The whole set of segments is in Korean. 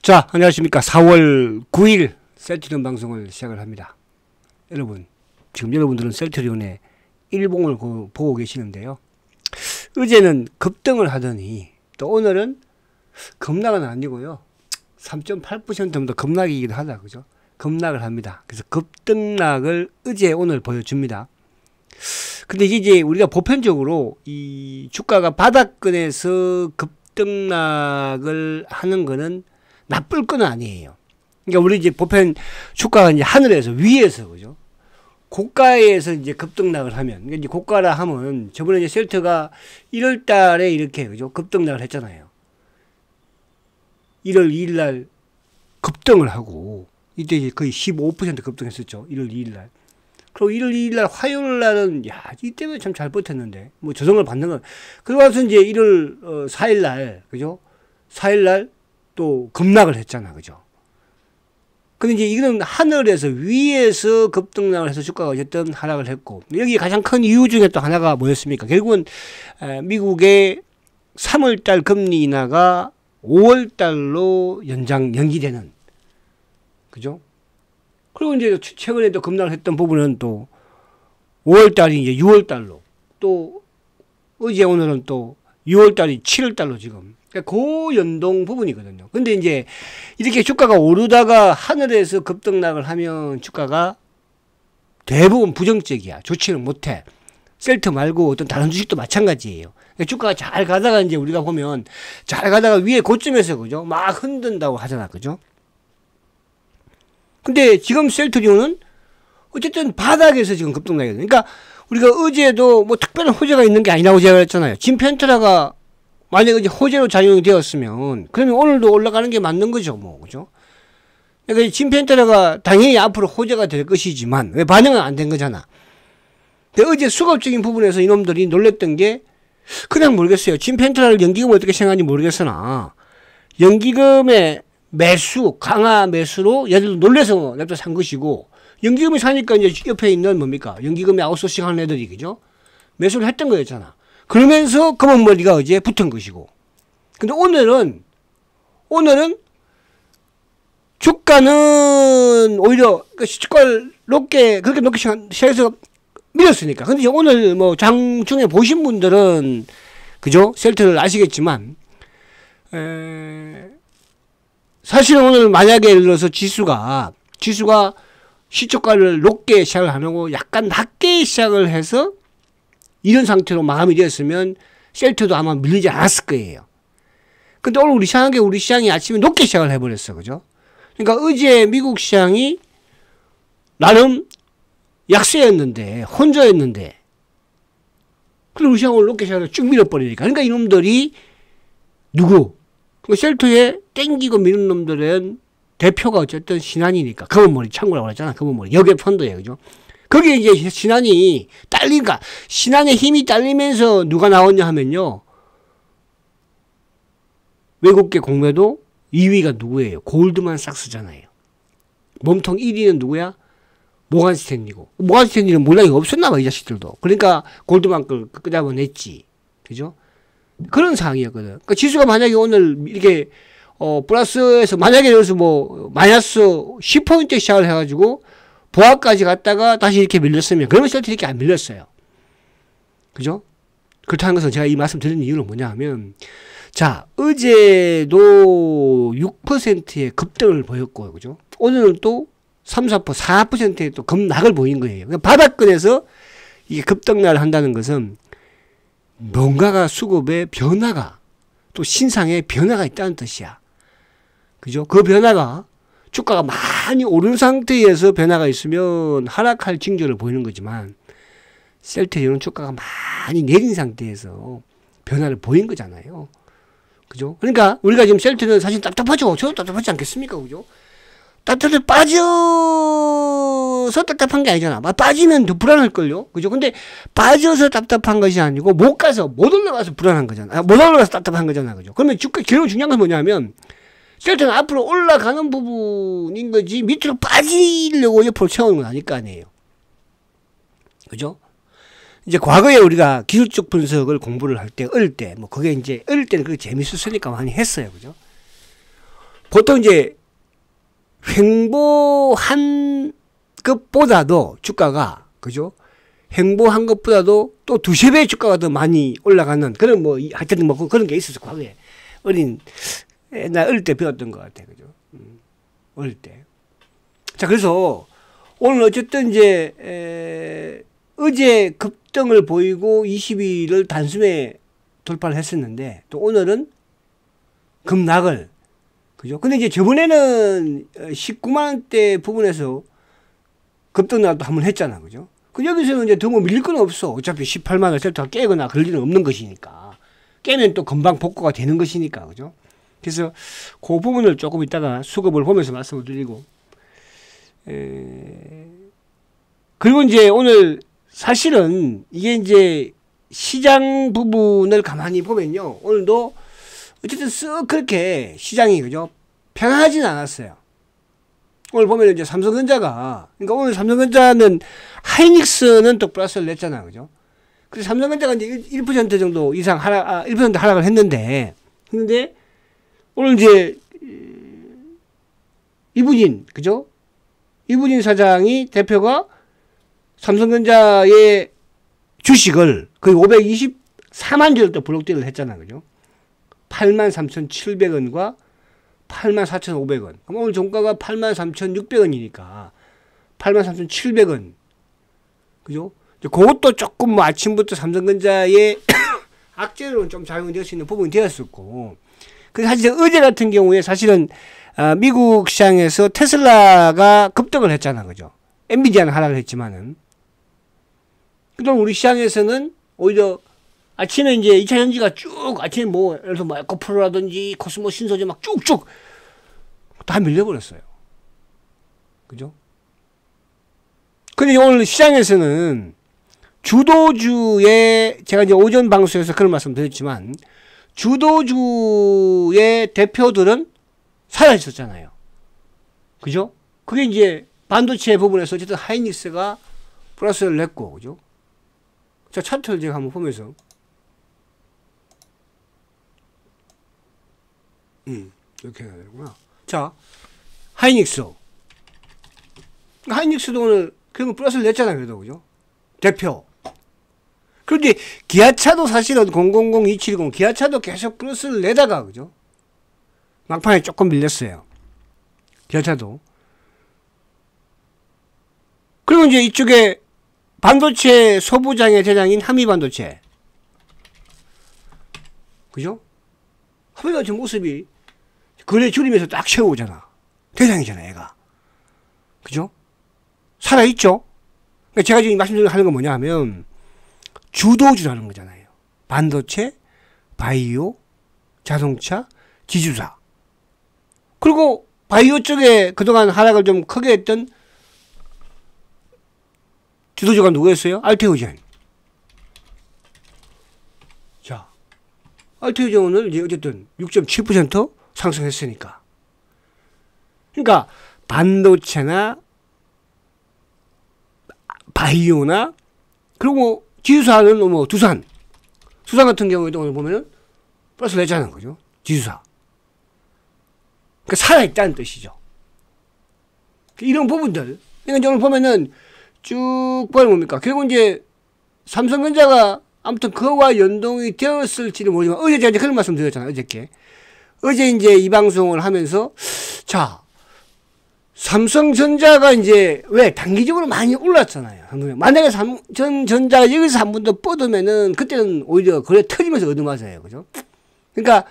자, 안녕하십니까. 4월 9일 셀트리온 방송을 시작을 합니다. 여러분, 지금 여러분들은 셀트리온의 일봉을 보고 계시는데요. 어제는 급등을 하더니 또 오늘은 급락은 아니고요. 3.8% 정도 급락이기도 하다. 그죠? 급락을 합니다. 그래서 급등락을 어제 오늘 보여줍니다. 근데 이제 우리가 보편적으로 이 주가가 바닥권에서 급등락을 하는 거는 나쁠 건 아니에요. 그러니까 우리 이제 보편 주가가 이제 하늘에서 위에서 그죠? 고가에서 이제 급등락을 하면, 그러니까 이제 고가라 하면 저번에 이제 셀트가 1월 달에 이렇게 그죠? 급등락을 했잖아요. 1월 2일 날 급등을 하고 이때 이제 거의 15% 급등했었죠. 1월 2일 날. 그리고 1월 2일 날 화요일 날은 야, 이때문에 참 잘 버텼는데 뭐 조정을 받는 건 그러고 나서 이제 1월 4일 날 그죠? 4일 날 또 급락을 했잖아. 그죠? 근데 이제 이거는 하늘에서 위에서 급등락을 해서 주가가 어쨌든 하락을 했고, 여기 가장 큰 이유 중에 또 하나가 뭐였습니까? 결국은 미국의 3월달 금리 인하가 5월달로 연기되는, 그죠? 그리고 이제 최근에 또 급락을 했던 부분은 또 5월달이 이제 6월달로, 또 어제 오늘은 또 6월달이 7월달로 지금 그 연동 부분이거든요. 근데 이제 이렇게 주가가 오르다가 하늘에서 급등락을 하면 주가가 대부분 부정적이야. 좋지는 못해. 셀트 말고 어떤 다른 주식도 마찬가지예요. 그러니까 주가가 잘 가다가 이제 우리가 보면 잘 가다가 위에 고점에서 그죠? 막 흔든다고 하잖아. 그죠? 근데 지금 셀트리온은 어쨌든 바닥에서 지금 급등락이거든요. 그러니까 우리가 어제도 뭐 특별한 호재가 있는 게 아니라고 제가 했잖아요. 진펜트라가 만약에 이제 호재로 작용이 되었으면, 그러면 오늘도 올라가는 게 맞는 거죠, 뭐, 그죠? 그러니까 진펜트라가 당연히 앞으로 호재가 될 것이지만, 왜 반응은 안 된 거잖아. 근데 어제 수급적인 부분에서 이놈들이 놀랬던 게, 그냥 모르겠어요. 진펜트라를 연기금을 어떻게 생각하는지 모르겠으나, 연기금의 매수, 강화 매수로 얘들도 놀래서 냅다 산 것이고, 연기금이 사니까 이제 옆에 있는 뭡니까? 연기금이 아웃소싱 하는 애들이, 그죠? 매수를 했던 거였잖아. 그러면서 검은머리가 어제 붙은 것이고. 근데 오늘은 주가는 오히려 주가를 그렇게 높게 시작해서 밀었으니까. 근데 오늘 뭐 장중에 보신 분들은 그죠? 셀트를 아시겠지만 사실은 오늘 만약에 예를 들어서 지수가 시초가를 높게 시작을 안 하고 약간 낮게 시작을 해서 이런 상태로 마감이 되었으면 셀트도 아마 밀리지 않았을 거예요. 근데 오늘 우리 시장이 아침에 높게 시작을 해버렸어. 그죠? 그러니까 어제 미국 시장이 나름 약세였는데, 혼조였는데, 그럼 우리 시장을 높게 시작을 쭉 밀어버리니까. 그러니까 이놈들이 셀트에 땡기고 미는 놈들은 대표가 어쨌든 신한이니까. 검은머리 창구라고 그랬잖아. 검은머리. 여객 펀드예요. 그죠? 거기에 이제 신한이 딸리니까, 신한의 힘이 딸리면서 누가 나왔냐 하면요. 외국계 공매도 2위가 누구예요? 골드만삭스잖아요. 몸통 1위는 누구야? 모간스탠리고. 모간스탠리는 몰락이 없었나 봐, 이 자식들도. 그러니까 골드만 걸 끄잡아냈지. 그죠? 그런 상황이었거든. 그러니까 지수가 만약에 오늘 이렇게, 플러스에서, 만약에 여기서 뭐, 마이너스 10포인트 시작을 해가지고, 보합까지 갔다가 다시 이렇게 밀렸으면, 그러면 셀트 이렇게 안 밀렸어요. 그죠? 그렇다는 것은 제가 이 말씀 드리는 이유는 뭐냐 하면, 자, 어제도 6%의 급등을 보였고, 그죠? 오늘은 또 3, 4%의 또 급락을 보인 거예요. 그러니까 바닥권에서 이게 급등락을 한다는 것은 뭔가가 수급의 변화가, 또 신상의 변화가 있다는 뜻이야. 그죠? 그 변화가 주가가 많이 오른 상태에서 변화가 있으면 하락할 징조를 보이는 거지만 셀트리온은 주가가 많이 내린 상태에서 변화를 보인 거잖아요. 그죠? 그러니까 우리가 지금 셀트리온 사실 답답하죠. 저도 답답하지 않겠습니까? 그죠? 빠져서 답답한 게 아니잖아. 빠지면 더 불안할걸요? 그죠? 근데 빠져서 답답한 것이 아니고 못 올라가서 불안한 거잖아. 못 올라가서 답답한 거잖아. 그죠? 그러면 주가 결국 중요한 건 뭐냐면 셀트는 앞으로 올라가는 부분인 거지 밑으로 빠지려고 옆으로 채우는 건 아닐 거 아니에요. 그죠? 이제 과거에 우리가 기술적 분석을 공부를 할 때, 어릴 때, 뭐 그게 이제 어릴 때는 그게 재밌었으니까 많이 했어요. 그죠? 보통 이제 횡보한 것보다도 주가가, 그죠? 횡보한 것보다도 또 두세 배 주가가 더 많이 올라가는 그런 뭐, 하여튼 뭐 그런 게 있었어, 과거에. 어릴 때 배웠던 것 같아, 그죠? 어릴 때. 자, 그래서 오늘 어쨌든 이제, 어제 급등을 보이고 20일을 단숨에 돌파를 했었는데, 또 오늘은 급락을, 그죠? 근데 이제 저번에는 19만원대 부분에서 급등락도 한번 했잖아, 그죠? 그 여기서는 이제 더 뭐 밀릴 건 없어. 어차피 18만원 셀터가 깨거나 그럴 일은 없는 것이니까. 깨면 또 금방 복구가 되는 것이니까, 그죠? 그래서 그 부분을 조금 이따가 수급을 보면서 말씀을 드리고, 그리고 이제 오늘 사실은 이게 이제 시장 부분을 가만히 보면요. 오늘도 어쨌든 쓱 그렇게 시장이, 그죠? 편하진 않았어요. 오늘 보면 이제 삼성전자가, 그러니까 오늘 삼성전자는 하이닉스는 또 플러스를 냈잖아, 그죠? 그래서 삼성전자가 이제 1% 정도 이상 1% 하락을 했는데, 오늘 이제 이부진, 그죠? 이부진 사장이, 대표가 삼성전자의 주식을 거의 524만 주를 또 블록딜을 했잖아, 그죠? 83,700원과 84,500원. 그럼 오늘 종가가 83,600원이니까 83,700원. 그죠? 그것도 조금 뭐 아침부터 삼성전자의 악재로는 좀 작용될 수 있는 부분이 되었었고. 그래서 사실 어제 같은 경우에 사실은 미국 시장에서 테슬라가 급등을 했잖아, 그죠? 엔비디아는 하락을 했지만은. 그럼 우리 시장에서는 오히려 아침에 이제 2차 전지가 쭉, 아침에 뭐, 예를 들어서 뭐 에코프로라든지 코스모 신소재 막 쭉쭉 다 밀려버렸어요. 그죠? 근데 오늘 시장에서는 주도주의, 제가 이제 오전 방송에서 그런 말씀 드렸지만, 주도주의 대표들은 사라졌잖아요. 그죠? 그게 이제 반도체 부분에서 어쨌든 하이닉스가 플러스를 냈고, 그죠? 자, 차트를 제가 한번 보면서. 이렇게 해야 되구나. 자, 하이닉스도 오늘 그러면 플러스를 냈잖아요, 그래도, 그죠? 대표. 그런데 기아차도 사실은 000270 기아차도 계속 플러스를 내다가, 그죠? 막판에 조금 밀렸어요. 기아차도. 그리고 이제 이쪽에 반도체 소부장의 대장인 한미반도체. 그죠? 한미반도체 모습이 거래 줄이면서 딱 채워오잖아. 대장이잖아, 얘가. 그죠? 살아있죠? 그러니까 제가 지금 말씀드리는 건 뭐냐 하면, 주도주라는 거잖아요. 반도체, 바이오, 자동차, 지주사. 그리고 바이오 쪽에 그동안 하락을 좀 크게 했던 주도주가 누구였어요? 알테오젠. 자, 알테오젠 오늘 이제 어쨌든 6.7% 상승했으니까. 그러니까 반도체나 바이오나 그리고 지주사는 뭐 두산 같은 경우에도 오늘 보면은 플러스 내자는 거죠. 지주사. 그러니까 살아있다는 뜻이죠. 이런 부분들. 그러니까 오늘 보면은 쭉 보면 뭡니까? 결국 이제 삼성전자가 아무튼 그와 연동이 되었을지는 모르지만 어제 제가 이제 그런 말씀 드렸잖아요. 어제 이제 이 방송을 하면서 자, 삼성전자가 이제 왜 단기적으로 많이 올랐잖아요. 만약에 삼성전자가 여기서 한 번 더 뻗으면은 그때는 오히려 거래 터지면서 얻어맞아요. 그죠? 그러니까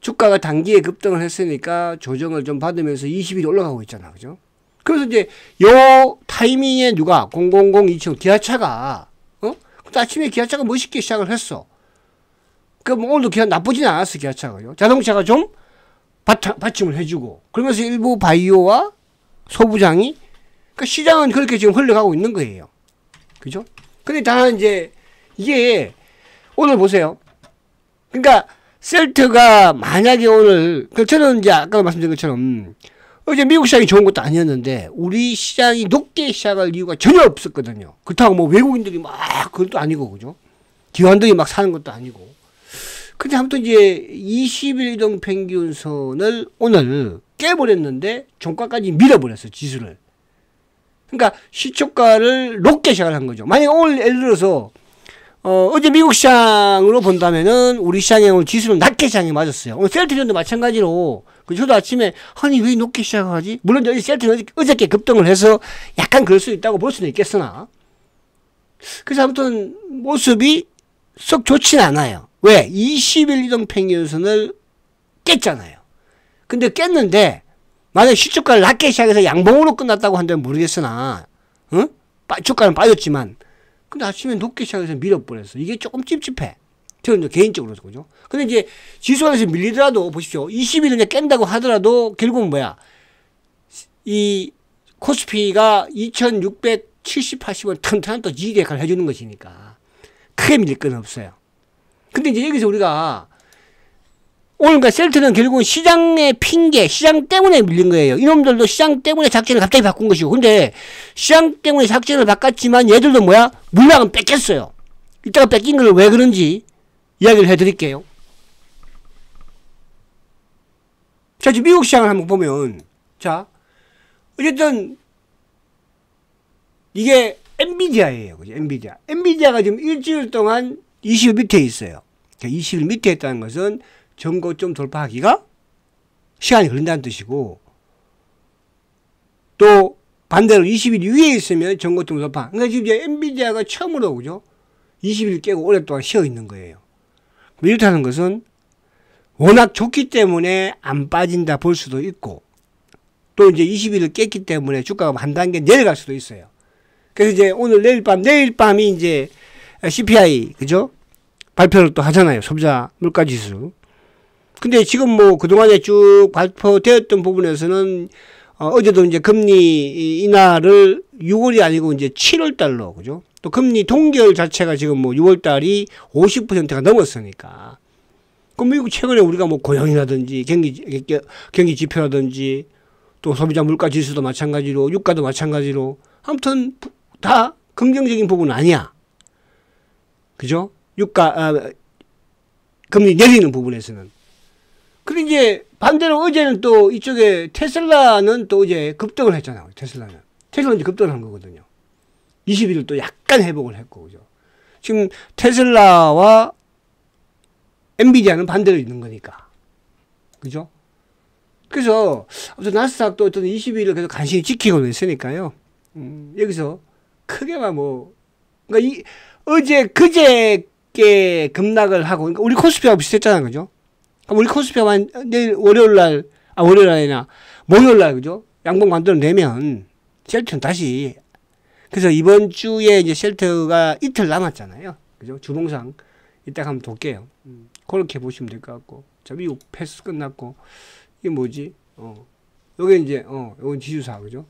주가가 단기에 급등을 했으니까 조정을 좀 받으면서 20일이 올라가고 있잖아. 그죠? 그래서 이제 요 타이밍에 누가 0002층 기아차가 그때 아침에 기아차가 멋있게 시작을 했어. 그럼 오늘도 기아 나쁘진 않았어. 기아차가. 그죠? 자동차가 좀 받침을 해주고 그러면서 일부 바이오와 소부장이 그러니까 시장은 그렇게 지금 흘러가고 있는 거예요. 그죠? 근데 다만 이제 이게 오늘 보세요. 그러니까 셀트가 만약에 오늘 저는 이제 아까 말씀드린 것처럼 어제 미국 시장이 좋은 것도 아니었는데 우리 시장이 높게 시작할 이유가 전혀 없었거든요. 그렇다고 뭐 외국인들이 막 그것도 아니고 그죠? 기관들이 막 사는 것도 아니고 근데 아무튼 이제 20일 이동 평균선을 오늘 깨버렸는데 종가까지 밀어버렸어, 지수를. 그러니까 시초가를 높게 시작을 한 거죠. 만약 오늘 예를 들어서 어제 미국 시장으로 본다면은 우리 시장에 오늘 지수는 낮게 시장에 맞았어요. 오늘 셀트리온도 마찬가지로. 저도 아침에 아니 왜 높게 시작하지? 물론 여기 셀트리온 어저께 급등을 해서 약간 그럴 수 있다고 볼 수는 있겠으나, 그래서 아무튼 모습이 썩 좋진 않아요. 왜? 20일 이동 평균선을 깼잖아요. 근데 깼는데 만약 시초가를 낮게 시작해서 양봉으로 끝났다고 한다면 모르겠으나, 응? 주가는 빠졌지만, 근데 아침에 높게 시작해서 밀어버렸어. 이게 조금 찝찝해. 저는 개인적으로, 그죠? 근데 이제 지수에서 밀리더라도 보십시오. 20일을 깬다고 하더라도 결국은 뭐야? 이 코스피가 2670, 80원 튼튼한 또 지지 역할을 해주는 것이니까 크게 밀릴 건 없어요. 근데 이제 여기서 우리가 오늘 그러니까 셀트는 결국은 시장의 핑계, 시장 때문에 밀린 거예요. 이놈들도 시장 때문에 작전을 갑자기 바꾼 것이고, 근데 시장 때문에 작전을 바꿨지만 얘들도 뭐야? 물량은 뺏겼어요. 이따가 뺏긴 걸 왜 그런지 이야기를 해드릴게요. 자, 지금 미국 시장을 한번 보면, 자, 어쨌든 이게 엔비디아예요. 그죠? 엔비디아. 엔비디아가 지금 일주일 동안 20일 밑에 있어요. 20일 밑에 있다는 것은 전고점 돌파하기가 시간이 걸린다는 뜻이고, 또 반대로 20일 위에 있으면 전고점 돌파. 그러니까 지금 이제 엔비디아가 처음으로, 그죠? 20일 깨고 오랫동안 쉬어 있는 거예요. 이렇다는 것은 워낙 좋기 때문에 안 빠진다 볼 수도 있고, 또 이제 20일을 깼기 때문에 주가가 한 단계 내려갈 수도 있어요. 그래서 이제 오늘 내일 밤이 이제 CPI, 그죠? 발표를 또 하잖아요. 소비자 물가지수. 근데 지금 뭐 그동안에 쭉 발표되었던 부분에서는 어제도 이제 금리 인하를 6월이 아니고 이제 7월 달로, 그죠? 또 금리 동결 자체가 지금 뭐 6월 달이 50%가 넘었으니까. 그럼 미국 최근에 우리가 뭐 고용이라든지 경기 지표라든지 또 소비자 물가 지수도 마찬가지로 유가도 마찬가지로 아무튼 다 긍정적인 부분은 아니야. 그죠? 금리 내리는 부분에서는. 근데 이제 반대로 어제는 또 이쪽에 테슬라는 또 어제 급등을 했잖아요. 테슬라는 이제 급등을 한 거거든요. 20일을 또 약간 회복을 했고, 그죠? 지금 테슬라와 엔비디아는 반대로 있는 거니까. 그죠? 그래서 아무튼 나스닥도 어떤 20일을 계속 간신히 지키고 있으니까요. 여기서 크게만 뭐, 그러니까 그제께 급락을 하고, 그러니까 우리 코스피하고 비슷했잖아요. 그죠? 우리 코스피가 내일 월요일날, 월요일날이나 목요일날, 그죠? 양봉 만들어내면 셀트는 다시, 그래서 이번 주에 이제 셀트가 이틀 남았잖아요. 그죠? 주봉상. 이따가 한번 볼게요. 그렇게 보시면 될 것 같고. 자, 미국 패스 끝났고. 이게 뭐지? 요게 이제, 요건 지주사, 그죠?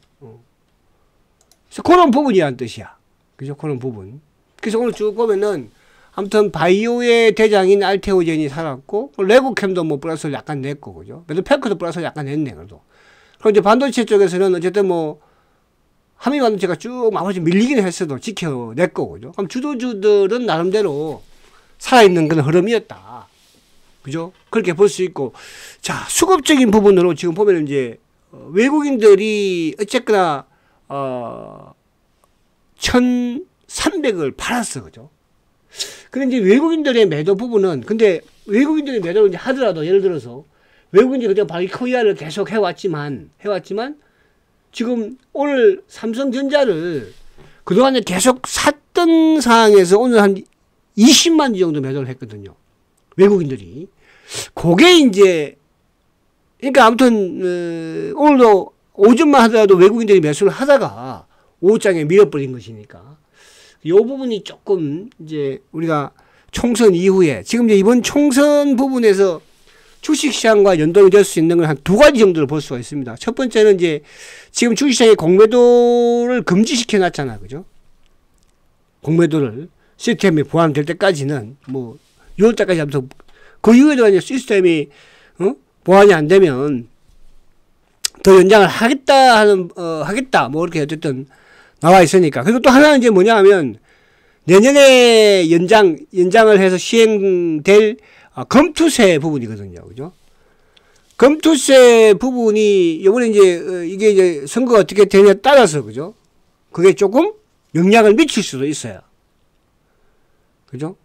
그래서 그런 부분이란 뜻이야. 그죠? 그런 부분. 그래서 오늘 쭉 보면은, 아무튼 바이오의 대장인 알테오젠이 살았고, 레고캠도 뭐 플러스를 약간 냈고, 그죠? 메드패크도 플러스를 약간 냈네, 그래도. 그럼 이제 반도체 쪽에서는 어쨌든 뭐, 한미 반도체가 쭉 마무리 밀리긴 했어도 지켜냈고, 그죠? 그럼 주도주들은 나름대로 살아있는 그런 흐름이었다. 그죠? 그렇게 볼 수 있고. 자, 수급적인 부분으로 지금 보면 이제, 외국인들이 어쨌거나, 1,300을 팔았어, 그죠? 근데 이제 외국인들의 매도 부분은, 근데 외국인들의 매도를 이제 하더라도, 예를 들어서, 외국인들이 그때 바이코리아를 계속 해왔지만, 지금 오늘 삼성전자를 그동안에 계속 샀던 상황에서 오늘 한 20만 주 정도 매도를 했거든요. 외국인들이. 그게 이제, 그러니까 아무튼, 오늘도 오전만 하더라도 외국인들이 매수를 하다가 오후장에 밀어버린 것이니까. 이 부분이 조금 이제 우리가 총선 이후에 지금 이제 이번 총선 부분에서 주식시장과 연동이 될 수 있는 건 한 두 가지 정도를 볼 수가 있습니다. 첫 번째는 이제 지금 주식시장에 공매도를 금지시켜 놨잖아. 그죠? 공매도를 시스템이 보완될 때까지는 뭐 6월달까지 하면서 그 이후에도 이제 시스템이 보완이 안 되면 더 연장을 하겠다 뭐 이렇게 어쨌든 나와 있으니까. 그리고 또 하나는 이제 뭐냐 하면 내년에 연장을 해서 시행될 검투세 부분이거든요. 그죠? 검투세 부분이 이번에 이제 이게 이제 선거가 어떻게 되냐에 따라서 그죠? 그게 조금 영향을 미칠 수도 있어요. 그죠?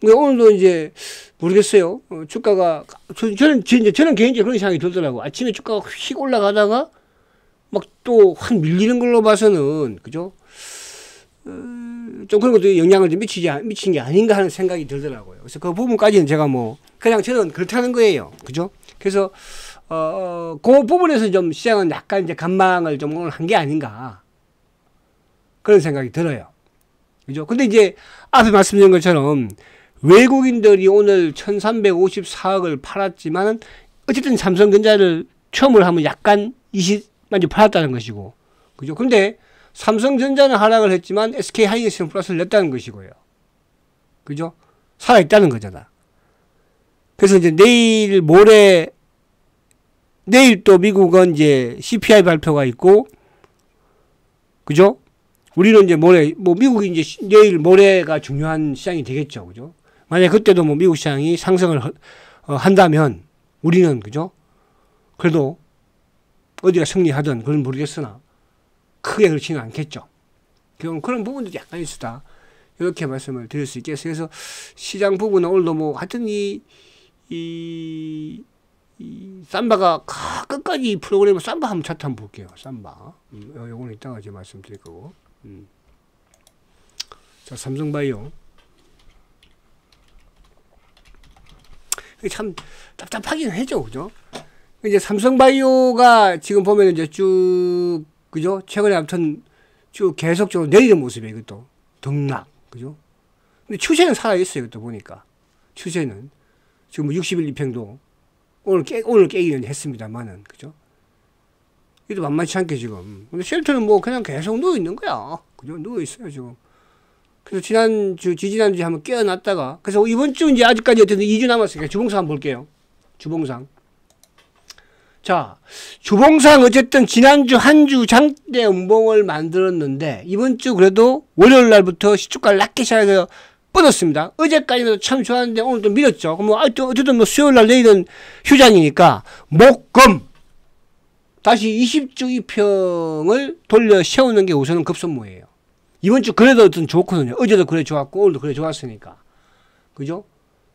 오늘도 이제 모르겠어요. 주가가 저는 개인적으로 그런 생각이 들더라고. 아침에 주가가 휙 올라가다가 막 또 확 밀리는 걸로 봐서는 그죠? 좀 그런 것도 영향을 좀 미친 게 아닌가 하는 생각이 들더라고요. 그래서 그 부분까지는 제가 뭐 그냥 저는 그렇다는 거예요. 그죠? 그래서 그 부분에서 좀 시장은 약간 이제 관망을 좀 오늘 한 게 아닌가 그런 생각이 들어요. 그죠? 근데 이제 앞에 말씀드린 것처럼 외국인들이 오늘 1354억을 팔았지만 어쨌든 삼성전자를 처음으로 하면 약간 20만 주 팔았다는 것이고, 그죠? 근데 삼성전자는 하락을 했지만 SK하이닉스는 플러스를 냈다는 것이고요. 그죠? 살아있다는 거잖아. 그래서 이제 내일 또 미국은 이제 CPI 발표가 있고, 그죠? 우리는 이제 미국이 이제 내일 모레가 중요한 시장이 되겠죠. 그죠? 만약 그때도 뭐 미국 시장이 상승을 한다면 우리는, 그죠? 그래도 어디가 승리하든 그건 모르겠으나 크게 그렇지는 않겠죠. 그런 부분도 약간 있다. 이렇게 말씀을 드릴 수 있겠어요. 그래서 시장 부분은 오늘도 뭐 하여튼 이 삼바가 끝까지 프로그램을 삼바 한번 차트 한번 볼게요. 삼바. 요거는 이따가 제가 말씀드릴 거고. 자, 삼성바이오. 참 답답하긴 해죠. 그죠? 이제 삼성바이오가 지금 보면 이제 쭉, 그죠? 최근에 아무튼 쭉 계속적으로 내리는 모습이에요. 이것도. 등락. 그죠? 근데 추세는 살아있어요. 이것도 보니까. 추세는. 지금 60일 이평도 오늘 깨기는 했습니다만은. 그죠? 이것도 만만치 않게 지금. 근데 쉘터는 뭐 그냥 계속 누워있는 거야. 그죠? 누워있어요, 지금. 그래서 지지난주에 한번 깨어났다가, 그래서 이번 주 이제 아직까지 어쨌든 2주 남았으니까 주봉상 한번 볼게요. 주봉상. 자, 주봉상 어쨌든 지난주 한 주 장대 음봉을 만들었는데, 이번 주 그래도 월요일 날부터 시초가를 낮게 시작해서 뻗었습니다. 어제까지는 참 좋았는데 오늘 또 밀었죠. 그럼 어쨌든 뭐 수요일 날 내일은 휴장이니까, 목금 다시 20주 이평을 돌려 세우는 게 우선은 급선무예요. 이번 주 그래도 어떤 좋거든요. 어제도 그래 좋았고 오늘도 그래 좋았으니까. 그죠?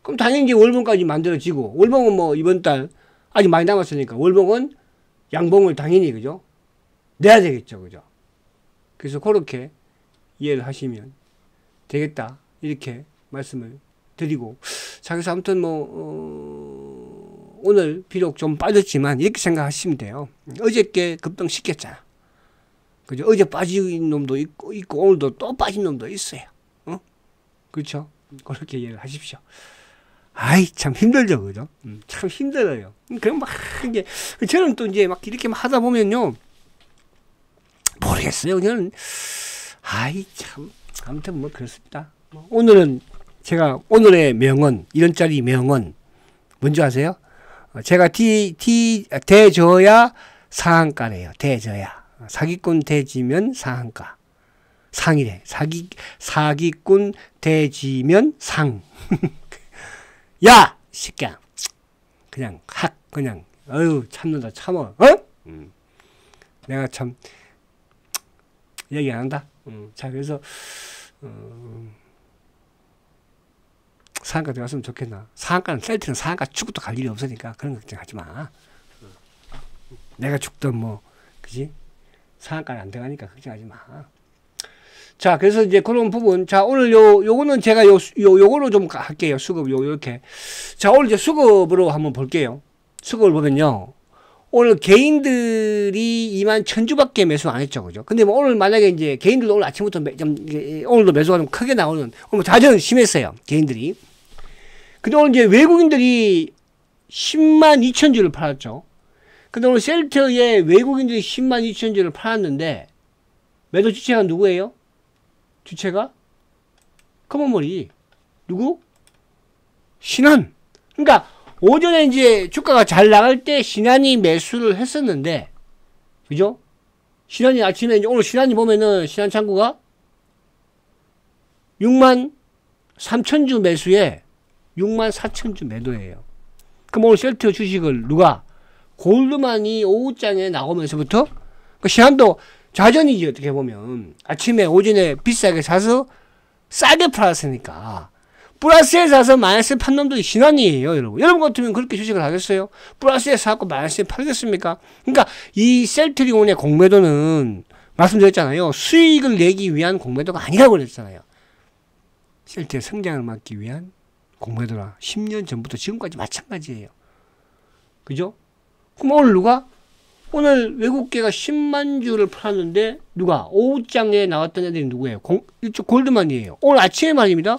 그럼 당연히 이제 월봉까지 만들어지고, 월봉은 뭐 이번 달 아직 많이 남았으니까 월봉은 양봉을 당연히, 그죠? 내야 되겠죠. 그죠? 그래서 그렇게 이해를 하시면 되겠다. 이렇게 말씀을 드리고. 자, 그래서 아무튼 오늘 비록 좀 빠졌지만 이렇게 생각하시면 돼요. 어저께 급등 시켰잖아. 그죠? 어제 빠진 놈도 있고 오늘도 또 빠진 놈도 있어요. 그렇죠? 그렇게 이해를 하십시오. 아이, 참 힘들죠, 그죠? 참 힘들어요. 그럼 막, 이제, 저는 또 이제 막 이렇게 막 하다 보면요. 모르겠어요. 저는, 아이, 참. 아무튼 뭐, 그렇습니다. 오늘은 제가, 오늘의 명언, 이런짜리 명언, 뭔지 아세요? 제가 대저야 상한가래요. 대저야. 사기꾼 대지면 상한가. 상이래. 사기꾼 대지면 상. 야! 새끼야. 그냥, 참는다, 참어. 내가 참, 얘기 안 한다. 자, 그래서, 상한가 들어갔으면 좋겠나. 셀트는 상한가 죽어도 갈 일이 없으니까 그런 거 걱정하지 마. 내가 죽든 뭐, 그지? 상한가는 안 들어가니까 걱정하지 마. 자, 그래서 이제 그런 부분. 자, 오늘 요거는 제가 요거로 좀 할게요. 수급, 요렇게. 자, 오늘 이제 수급으로 한번 볼게요. 수급을 보면요. 오늘 개인들이 21,000주밖에 매수 안 했죠. 그죠? 근데 뭐 오늘 만약에 이제 개인들도 오늘 아침부터 오늘도 매수가 좀 크게 나오는, 오늘 다전 심했어요. 개인들이. 근데 오늘 이제 외국인들이 102,000주를 팔았죠. 근데 오늘 셀트에 외국인들이 102,000주를 팔았는데, 매도 주체가 누구예요? 주체가? 커먼머리. 누구? 신한. 그러니까 오전에 이제 주가가 잘 나갈 때 신한이 매수를 했었는데, 그죠? 신한이 아침에 이제 오늘 신한이 보면은 신한 창구가 63,000주 매수에 64,000주 매도예요. 그럼 오늘 셀트 주식을 누가? 골드만이 오후장에 나오면서부터 그 시간도 좌전이지 어떻게 보면. 아침에 오전에 비싸게 사서 싸게 팔았으니까 플러스에 사서 마이너스에 판 놈들이 신환이에요, 여러분. 여러분 같으면 그렇게 주식을 하겠어요? 플러스에 사고 마이너스에 팔겠습니까? 그러니까 이 셀트리온의 공매도는 말씀드렸잖아요. 수익을 내기 위한 공매도가 아니라고 그랬잖아요. 셀트의 성장을 막기 위한 공매도라. 10년 전부터 지금까지 마찬가지예요. 그죠? 그럼 오늘 누가? 오늘 외국계가 10만 주를 팔았는데 누가? 오후장에 나왔던 애들이 누구예요? 이쪽 골드만이에요. 오늘 아침에 말입니다.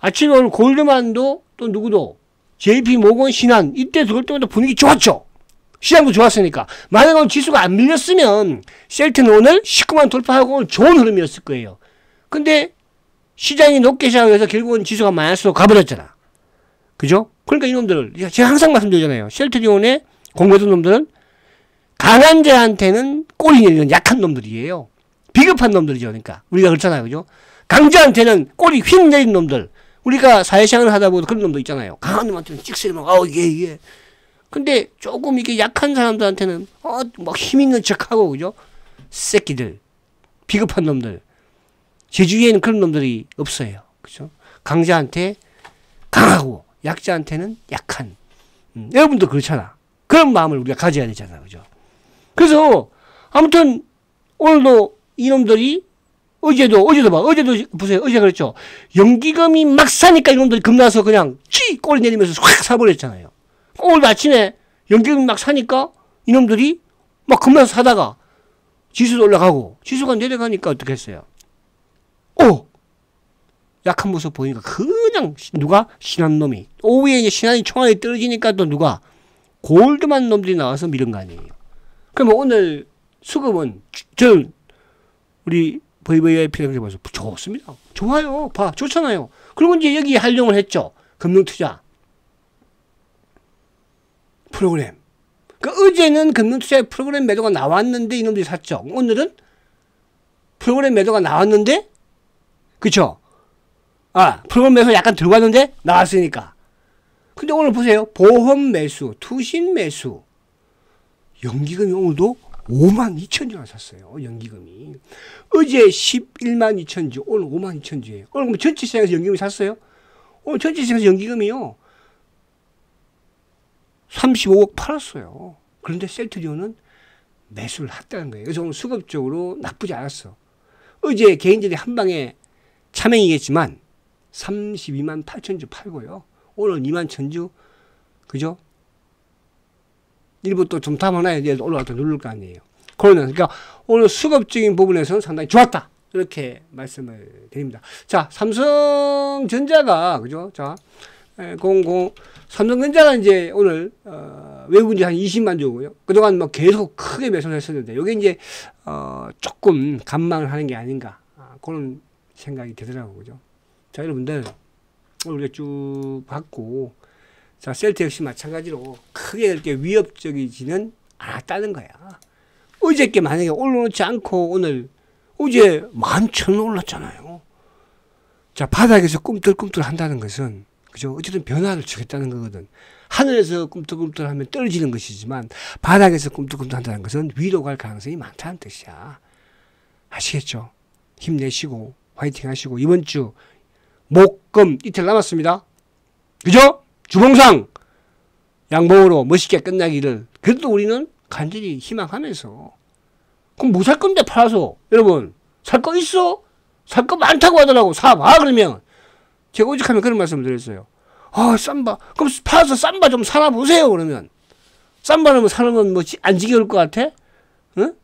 아침에 오늘 골드만도 또 누구도 JP 모건 신한 이때 들어올 때마다 분위기 좋았죠. 시장도 좋았으니까. 만약 오늘 지수가 안 밀렸으면 셀트는 오늘 19만 돌파하고 오늘 좋은 흐름이었을 거예요. 근데 시장이 높게 시작해서 결국은 지수가 마이너스로 가버렸잖아. 그죠? 그러니까 이놈들 제가 항상 말씀드리잖아요. 셀트리온의 공매도 놈들은 강한 자한테는 꼬리 내리는 약한 놈들이에요. 비겁한 놈들이죠. 그러니까 우리가 그렇잖아요. 그죠? 강자한테는 꼬리 휙 내린 놈들. 우리가 사회생활을 하다 보면 그런 놈도 있잖아요. 강한 놈한테는 찍소리 막, 이게. 근데 조금 이게 약한 사람들한테는, 막 힘 있는 척 하고, 그죠? 새끼들. 비겁한 놈들. 제 주위에는 그런 놈들이 없어요. 그죠? 강자한테 강하고, 약자한테는 약한. 여러분도 그렇잖아. 그런 마음을 우리가 가져야 되잖아. 그죠? 그래서, 아무튼, 오늘도 이놈들이 어제도 보세요. 어제 그랬죠. 연기금이 막 사니까 이놈들이 겁나서 그냥 꼬리 내리면서 확 사버렸잖아요. 오늘 아침에 연기금이 막 사니까 이놈들이 막 겁나서 사다가 지수도 올라가고 지수가 내려가니까 어떻게 했어요? 약한 모습 보이니까 그냥 누가? 신한 놈이. 오후에 이제 신한이 총알이 떨어지니까 또 누가? 골드만 놈들이 나와서 밀은 거 아니에요. 그러면 오늘 수급은 우리 VVIP라고 해봐서 좋습니다. 좋아요. 좋잖아요. 그리고 이제 여기 활용을 했죠. 금융투자 프로그램. 어제는 금융투자의 프로그램 매도가 나왔는데 이놈들이 샀죠. 오늘은 프로그램 매도가 나왔는데, 그쵸? 프로그램 매도 약간 들어갔는데 나왔으니까. 근데 오늘 보세요. 보험 매수, 투신 매수. 연기금이 오늘도 52,000주나 샀어요. 연기금이. 어제 112,000주, 오늘 52,000주예요. 오늘 그럼 전체 시장에서 연기금이 샀어요? 오늘 전체 시장에서 연기금이요. 35억 팔았어요. 그런데 셀트리온은 매수를 했다는 거예요. 그래서 오늘 수급적으로 나쁘지 않았어. 어제 개인들이 한 방에 차맹이겠지만 32만 8천주 팔고요. 오늘 2만 1,000주, 그죠? 일부 또 좀 담아놔야 돼. 올라갔다 누를 거 아니에요. 그러니까 오늘 수급적인 부분에서는 상당히 좋았다. 이렇게 말씀을 드립니다. 자, 삼성전자가, 그죠? 자, 삼성전자가 이제 오늘, 외국인이 한 20만 주고요. 그동안 뭐 계속 크게 매수를 했었는데, 요게 이제, 조금 감망을 하는 게 아닌가. 그런 생각이 되더라고요. 그죠? 자, 여러분들, 오늘 우리가 쭉 봤고, 자, 셀트 역시 마찬가지로 크게 그렇게 위협적이지는 않았다는 거야. 어저께 만약에 올라놓지 않고 오늘, 어제 11,000원 올랐잖아요. 자, 바닥에서 꿈틀꿈틀 한다는 것은, 그죠? 어쨌든 변화를 주겠다는 거거든. 하늘에서 꿈틀꿈틀 하면 떨어지는 것이지만, 바닥에서 꿈틀꿈틀 한다는 것은 위로 갈 가능성이 많다는 뜻이야. 아시겠죠? 힘내시고, 화이팅 하시고, 이번 주, 목, 금, 이틀 남았습니다. 그죠? 주봉상 양봉으로 멋있게 끝나기를 그래도 우리는 간절히 희망하면서 그럼 뭐 살 건데 팔아서 여러분 살 거 있어? 살 거 많다고 하더라고. 사봐. 그러면 제가 오직하면 그런 말씀을 드렸어요. 쌈바 그럼 팔아서 쌈바 좀 사나 보세요. 그러면 쌈바는 뭐 사는 건 뭐 안 지겨울 것 같아? 응?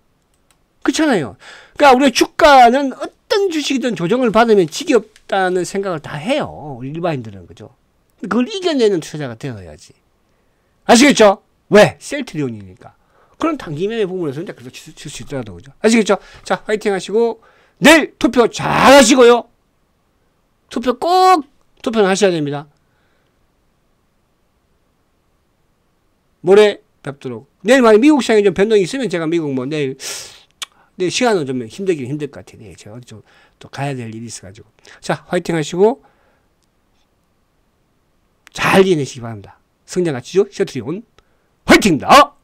그렇잖아요. 그러니까 우리가 주가는 어떤 주식이든 조정을 받으면 지겹다는 생각을 다 해요. 우리 일반인들은. 그죠? 그걸 이겨내는 투자자가 되어야지. 아시겠죠? 왜? 셀트리온이니까. 그런 단기매매 부분에서 이제 그래서 칠 수 있더라도, 그죠? 아시겠죠? 자, 화이팅 하시고, 내일 투표 잘 하시고요. 투표는 하셔야 됩니다. 모레 뵙도록. 내일 만약 미국 시장에 좀 변동이 있으면 제가 미국 내일 시간은 좀 힘들 것 같아요. 네, 제가 어디 또 가야 될 일이 있어가지고. 자, 화이팅 하시고, 잘 이해내시기 바랍니다. 성장가치죠? 셔틀이온 화이팅입니다.